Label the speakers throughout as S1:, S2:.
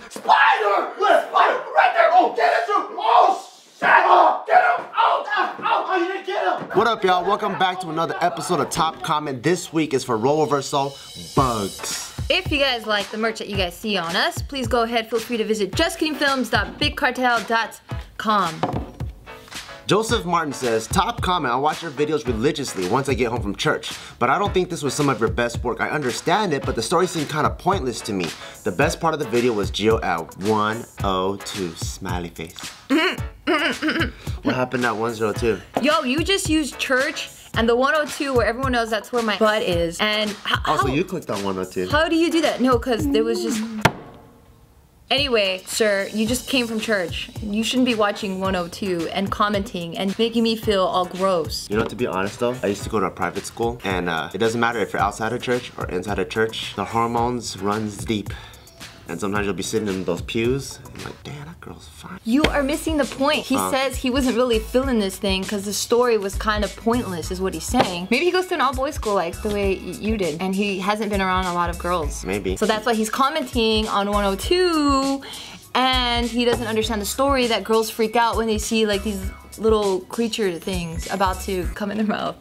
S1: Spider! Where? Spider! Right there! Oh, get it through! Oh, shit! Oh, get him! Oh, oh, you didn't get him! What up, y'all? Welcome back to another episode of Top Comment. This week is for role reversal bugs.
S2: If you guys like the merch that you guys see on us, please go ahead, feel free to visit JustKiddingFilms.bigcartel.com.
S1: Joseph Martin says, top comment, I watch your videos religiously once I get home from church, but I don't think this was some of your best work. I understand it, but the story seemed kind of pointless to me. The best part of the video was Geo Antoinette 102, smiley face. What happened at 102?
S2: Yo, you just used church and the 102 where everyone knows that's where my butt is. And
S1: also, you clicked on 102.
S2: How do you do that? No, because there was just... Anyway, sir, you just came from church. You shouldn't be watching 102 and commenting and making me feel all gross.
S1: You know, to be honest though, I used to go to a private school, and it doesn't matter if you're outside of church or inside of church, the hormones runs deep. And sometimes you'll be sitting in those pews, and you're like, damn, that girl's fine.
S2: You are missing the point. He says he wasn't really feeling this thing because the story was kind of pointless, is what he's saying. Maybe he goes to an all-boys school like the way you did, and he hasn't been around a lot of girls.
S1: Maybe.
S2: So that's why he's commenting on 102, and he doesn't understand the story that girls freak out when they see like these little creature things about to come in their mouth.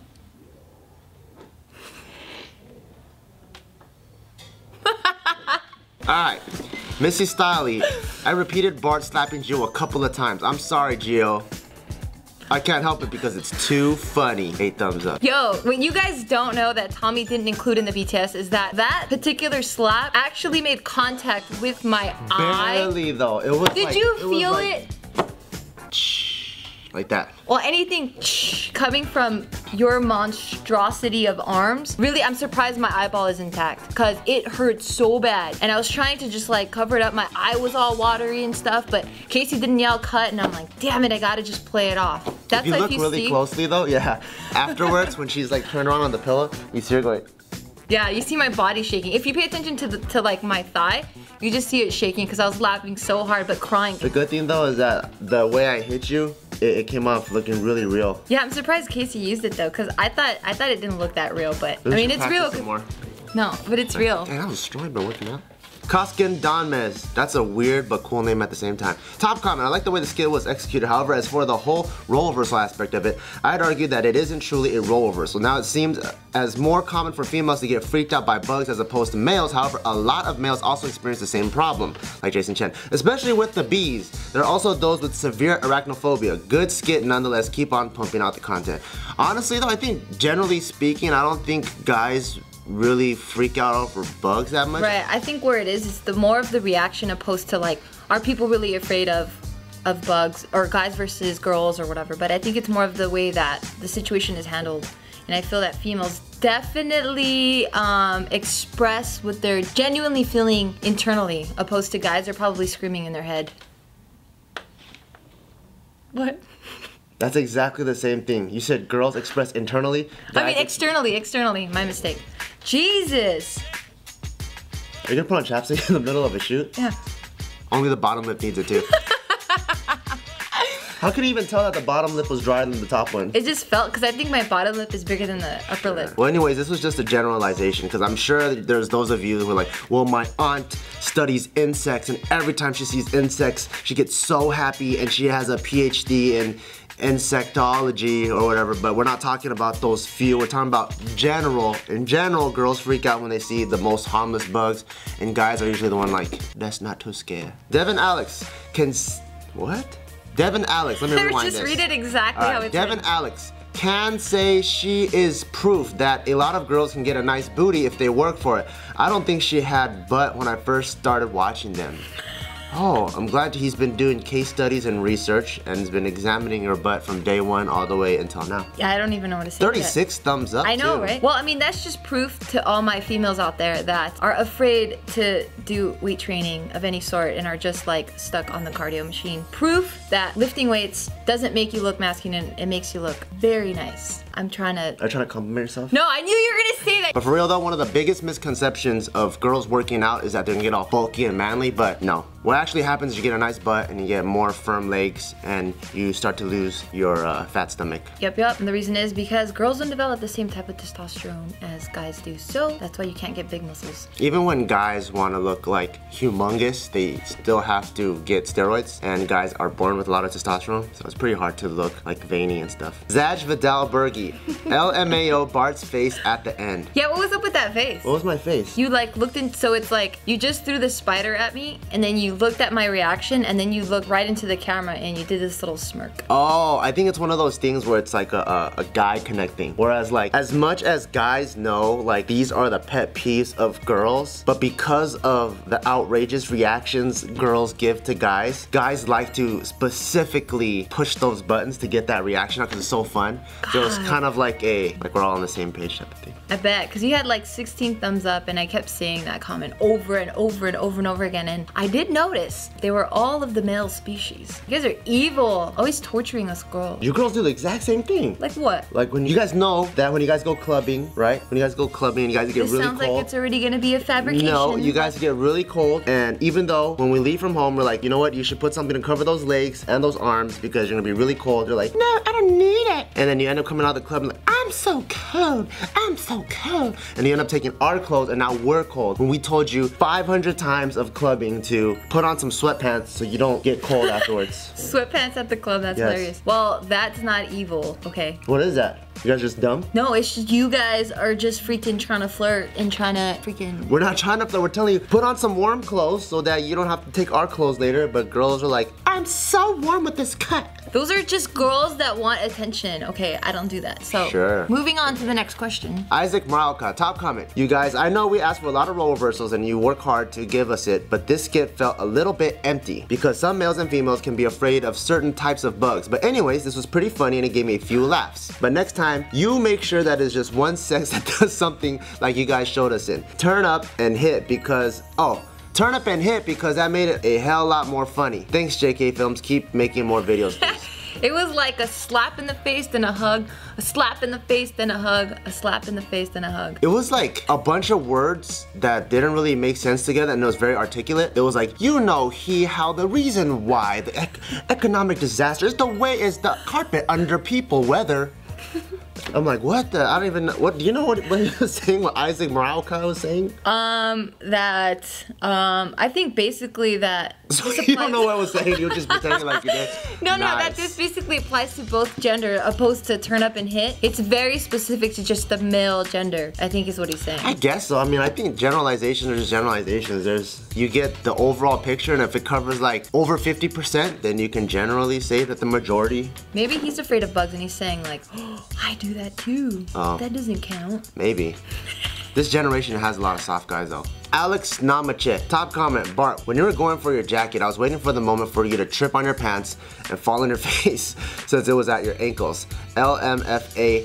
S1: Alright, Missy Styley, I repeated Bart slapping Geo a couple of times. I'm sorry, Geo. I can't help it because it's too funny. 8 thumbs up.
S2: Yo, what you guys don't know that Tommy didn't include in the BTS is that that particular slap actually made contact with my eye.
S1: Barely though. It was
S2: Did
S1: like,
S2: you feel it?
S1: Like that.
S2: Well, anything coming from your monstrosity of arms, really, I'm surprised my eyeball is intact because it hurt so bad. And I was trying to just like cover it up. My eye was all watery and stuff, but Casey didn't yell cut, and I'm like, damn it, I gotta just play it off. That's
S1: if you
S2: like
S1: look really closely though, yeah. Afterwards, when she's like turned around on the pillow, you see her going.
S2: Yeah, you see my body shaking. If you pay attention to like my thigh, you just see it shaking because I was laughing so hard but crying.
S1: The good thing though is that the way I hit you, it came off looking really real.
S2: Yeah, I'm surprised Casey used it though, because I thought it didn't look that real, but I mean it's real. No, but it's real.
S1: Dang, I was destroyed by working out. Koskin Donmez. That's a weird but cool name at the same time. Top comment, I like the way the skill was executed. However, as for the whole role reversal aspect of it, I'd argue that it isn't truly a role reversal. Now it seems as more common for females to get freaked out by bugs as opposed to males. However, a lot of males also experience the same problem, like Jason Chen. Especially with the bees. There are also those with severe arachnophobia. Good skit nonetheless, keep on pumping out the content. Honestly though, I think generally speaking, I don't think guys really freak out over bugs that much.
S2: Right, I think where it is the more of the reaction opposed to like, are people really afraid of bugs, or guys versus girls or whatever, but I think it's more of the way that the situation is handled. And I feel that females definitely express what they're genuinely feeling internally, opposed to guys are probably screaming in their head. What?
S1: That's exactly the same thing. You said girls express internally.
S2: I mean externally, my mistake. Jesus!
S1: Are you gonna put on chapstick in the middle of a shoot?
S2: Yeah.
S1: Only the bottom lip needs it too. How could you even tell that the bottom lip was drier than the top one?
S2: It just felt, because I think my bottom lip is bigger than the upper lip.
S1: Well anyways, this was just a generalization, because I'm sure there's those of you who are like, well my aunt studies insects and every time she sees insects, she gets so happy and she has a PhD in insectology or whatever, but we're not talking about those few. We're talking about in general, girls freak out when they see the most harmless bugs, and guys are usually the one like, that's not too scary. Devon Alex what? Devon Alex, let me rewind this.
S2: Just read it exactly how it's
S1: Devon Alex can say she is proof that a lot of girls can get a nice booty if they work for it. I don't think she had butt when I first started watching them. Oh, I'm glad he's been doing case studies and research and has been examining your butt from day one all the way until now.
S2: Yeah, I don't even know what to say.
S1: 36 thumbs up,
S2: I know,
S1: too.
S2: right? Well, I mean, that's just proof to all my females out there that are afraid to do weight training of any sort and are just like stuck on the cardio machine. Proof that lifting weights doesn't make you look masculine, it makes you look very nice. I'm trying to...
S1: Are you trying to compliment yourself?
S2: No, I knew you were gonna say that.
S1: But for real though, one of the biggest misconceptions of girls working out is that they're gonna get all bulky and manly, but no. What actually happens is you get a nice butt and you get more firm legs and you start to lose your fat stomach.
S2: Yep. And the reason is because girls don't develop the same type of testosterone as guys do. So that's why you can't get big muscles.
S1: Even when guys want to look like humongous, they still have to get steroids. And guys are born with a lot of testosterone. So it's pretty hard to look like veiny and stuff. Zaj Vidal Bergie. LMAO Bart's face at the end.
S2: Yeah, what was up with that face?
S1: What was my face?
S2: You like looked in, so it's like you just threw the spider at me and then you looked at my reaction and then you looked right into the camera and you did this little smirk.
S1: Oh, I think it's one of those things where it's like a guy connecting. Whereas like, as much as guys know, like these are the pet peeves of girls, but because of the outrageous reactions girls give to guys, guys like to specifically push those buttons to get that reaction out because it's so fun. So it's kind of like we're all on the same page type of thing.
S2: I bet, because you had like 16 thumbs up and I kept saying that comment over and over and over and over again, and I did notice they were all of the male species. You guys are evil, always torturing us girls.
S1: You girls do the exact same thing.
S2: Like what?
S1: Like when you guys know that when you guys go clubbing, right? When you guys go clubbing and you guys get really cold.
S2: This sounds like it's already gonna be a fabrication.
S1: No, you guys get really cold, and even though when we leave from home, we're like, you know what? You should put something to cover those legs and those arms because you're gonna be really cold. You're like, no, I don't need it. And then you end up coming out of the club and like, I'm so cold. I'm so cold. And you end up taking our clothes and now we're cold. When we told you 500 times of clubbing to put on some sweatpants so you don't get cold afterwards.
S2: Sweatpants at the club, that's hilarious. Well, that's not evil, okay?
S1: What is that? You guys just dumb?
S2: No, it's just you guys are just freaking trying to flirt and trying to freaking...
S1: We're not trying to flirt, we're telling you, put on some warm clothes so that you don't have to take our clothes later, but girls are like, I'm so warm with this cut.
S2: Those are just girls that want attention. Okay, I don't do that. So,
S1: sure.
S2: Moving on to the next question.
S1: Isaac Moralka, top comment. You guys, I know we asked for a lot of role reversals and you work hard to give us it, but this skit felt a little bit empty because some males and females can be afraid of certain types of bugs. But anyways, this was pretty funny and it gave me a few laughs. But next time, you make sure that it's just one sex that does something like you guys showed us in. Turn up and hit because, turn up and hit because that made it a hell lot more funny. Thanks, JK Films. Keep making more videos, please.
S2: It was like a slap in the face, then a hug, a slap in the face, then a hug, a slap in the face, then a hug.
S1: It was like a bunch of words that didn't really make sense together and it was very articulate. It was like, you know, how the reason why the economic disaster is the way is the carpet under people weather. I'm like, what the? I don't even know. What do you know what he was saying? What Isaac Moralka was saying?
S2: I think basically that.
S1: So you don't know what I was saying. You're just pretending like you did.
S2: No, that this basically applies to both gender, opposed to turn up and hit. It's very specific to just the male gender, I think is what he's saying.
S1: I guess so. I mean, I think generalizations are just generalizations. You get the overall picture, and if it covers like over 50%, then you can generally say that the majority.
S2: Maybe he's afraid of bugs, and he's saying like, oh, I do that too.
S1: Oh.
S2: That doesn't count.
S1: Maybe. This generation has a lot of soft guys though. Alex Namache, top comment, Bart, when you were going for your jacket, I was waiting for the moment for you to trip on your pants and fall on your face since it was at your ankles. LMFA,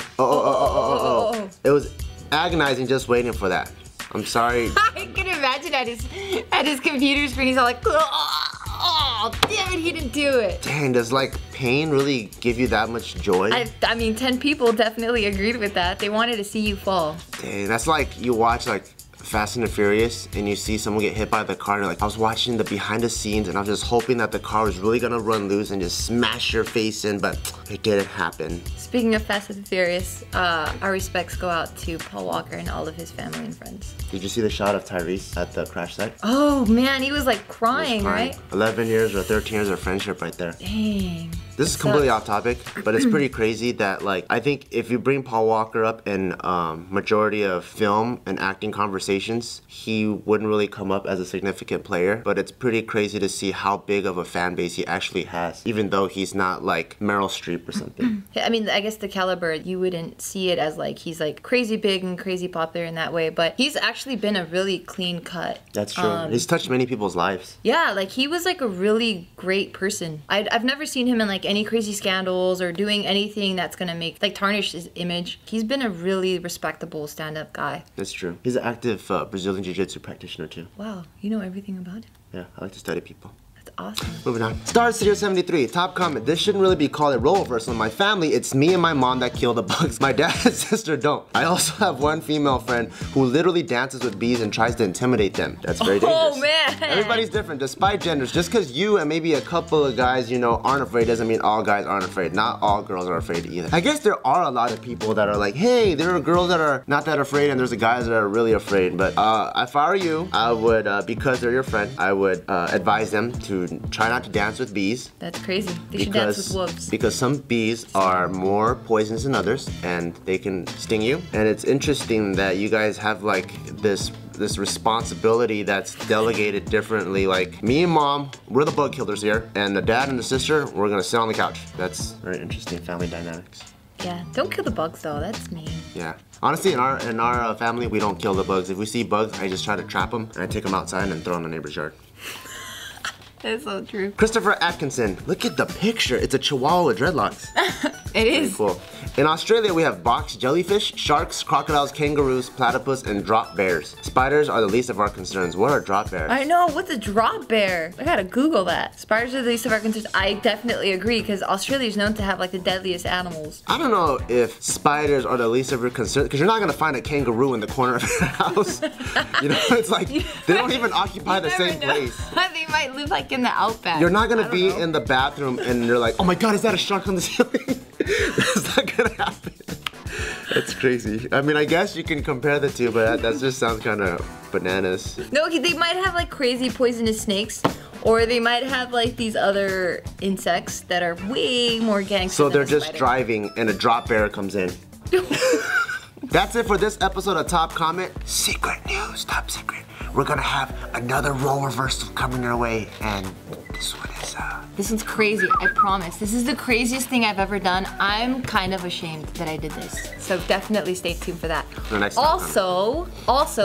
S1: It was agonizing just waiting for that. I'm sorry.
S2: I can imagine at his computer screen, he's all like, oh, damn it, he didn't do it.
S1: Dang, does like pain really give you that much joy?
S2: I mean, 10 people definitely agreed with that. They wanted to see you fall.
S1: Dang, that's like you watch like Fast and the Furious and you see someone get hit by the car and you're like, I was watching the behind the scenes and I was just hoping that the car was really gonna run loose and just smash your face in, but it didn't happen.
S2: Speaking of Fast and the Furious, our respects go out to Paul Walker and all of his family and friends.
S1: Did you see the shot of Tyrese at the crash site?
S2: Oh man, he was like crying, right? 11
S1: years or 13 years of friendship right there.
S2: Dang.
S1: This is completely off topic, but it's pretty crazy that like, I think if you bring Paul Walker up in majority of film and acting conversations, he wouldn't really come up as a significant player, but it's pretty crazy to see how big of a fan base he actually has, even though he's not like Meryl Streep or something.
S2: I mean, I guess the caliber, you wouldn't see it as like, he's like crazy big and crazy popular in that way, but he's actually been a really clean cut.
S1: That's true. He's touched many people's lives.
S2: Yeah, like he was like a really great person. I've never seen him in like any crazy scandals or doing anything that's gonna make like tarnish his image. He's been a really respectable stand-up guy.
S1: That's true. He's an active Brazilian Jiu-Jitsu practitioner too.
S2: Wow, you know everything about him.
S1: Yeah, I like to study people.
S2: That's awesome.
S1: Moving on. Star Studio 73, top comment. This shouldn't really be called a role reversal. In my family, it's me and my mom that kill the bugs. My dad and sister don't. I also have one female friend who literally dances with bees and tries to intimidate them. That's very dangerous.
S2: Oh man.
S1: Everybody's different, despite genders. Just because you and maybe a couple of guys, you know, aren't afraid doesn't mean all guys aren't afraid. Not all girls are afraid either. I guess there are a lot of people that are like, hey, there are girls that are not that afraid and there's the guys that are really afraid. But if I were you, I would, because they're your friend, I would advise them to try not to dance with bees.
S2: That's crazy. They should dance with wolves.
S1: Because some bees are more poisonous than others and they can sting you. And it's interesting that you guys have like this responsibility that's delegated differently. Like me and mom, we're the bug killers here, and the dad and the sister, we're gonna sit on the couch. That's very interesting family dynamics.
S2: Yeah, don't kill the bugs though, that's mean.
S1: Yeah. Honestly, in our family, we don't kill the bugs. If we see bugs, I just try to trap them, and I take them outside and throw them in the neighbor's yard.
S2: That's so true.
S1: Christopher Atkinson, look at the picture. It's a chihuahua with dreadlocks.
S2: It is.
S1: Very cool. In Australia, we have box jellyfish, sharks, crocodiles, kangaroos, platypus, and drop bears. Spiders are the least of our concerns. What are drop bears?
S2: I know, what's a drop bear? I gotta Google that. Spiders are the least of our concerns. I definitely agree, because Australia is known to have like the deadliest animals.
S1: I don't know if spiders are the least of your concerns, because you're not gonna find a kangaroo in the corner of your house. You know, it's like, they don't even occupy the same place.
S2: They might live like in the outback.
S1: You're not gonna be in the bathroom and you're like, oh my god, is that a shark on the ceiling? That's not gonna happen. That's crazy. I mean, I guess you can compare the two, but that just sounds kind of bananas.
S2: No, okay, they might have like crazy poisonous snakes, or they might have like these other insects that are way more gangster.
S1: So they're
S2: than a
S1: just
S2: spider.
S1: driving and a drop bear comes in. That's it for this episode of Top Comment. Secret news, top secret. We're gonna have another role reversal coming your way, and this one is
S2: This one's crazy, I promise. This is the craziest thing I've ever done. I'm kind of ashamed that I did this. So definitely stay tuned for that. Also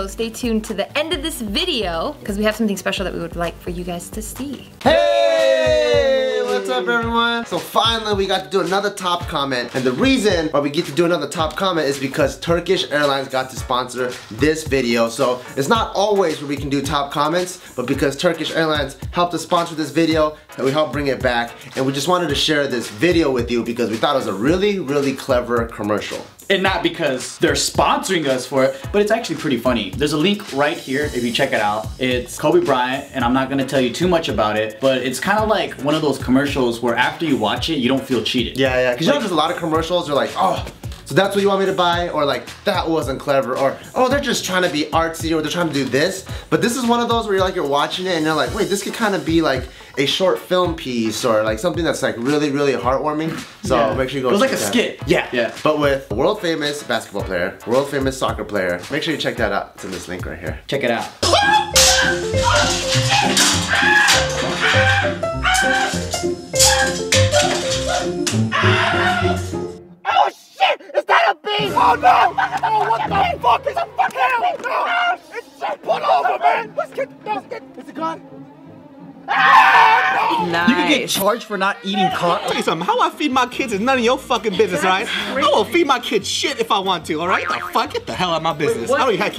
S2: stay tuned to the end of this video, because we have something special that we would like for you guys to see.
S1: Hey! What's up, everyone? So finally we got to do another top comment, and the reason why we get to do another top comment is because Turkish Airlines got to sponsor this video. So it's not always where we can do top comments, but because Turkish Airlines helped us sponsor this video, and we helped bring it back, and we just wanted to share this video with you because we thought it was a really, really clever commercial.
S3: And not because they're sponsoring us for it, but it's actually pretty funny. There's a link right here if you check it out. It's Kobe Bryant, and I'm not gonna tell you too much about it, but it's kind of like one of those commercials where after you watch it, you don't feel cheated.
S1: Yeah, because you know there's a lot of commercials, they're like, oh, so that's what you want me to buy? Or like, that wasn't clever, or oh, they're just trying to be artsy, or they're trying to do this. But this is one of those where you're watching it and you're like, wait, this could kind of be like a short film piece, or like something that's like really, really heartwarming. So make sure you go.
S3: It was like a skit.
S1: Yeah. But with a world famous basketball player, world famous soccer player. Make sure you check that out. It's in this link right here.
S3: Check it out.
S4: Oh shit! Is that a bee? Oh no! Oh, what the fuck is a fucking hell? No! It's shit! Pull over, man! Let's get. Is it gone? Ah, no!
S2: Nice.
S5: You can get charged for not eating cotton.
S6: Tell you something, how I feed my kids is none of your fucking business, right? I will feed my kids shit if I want to, alright? The fuck? Get the hell out of my business. I don't even have kids.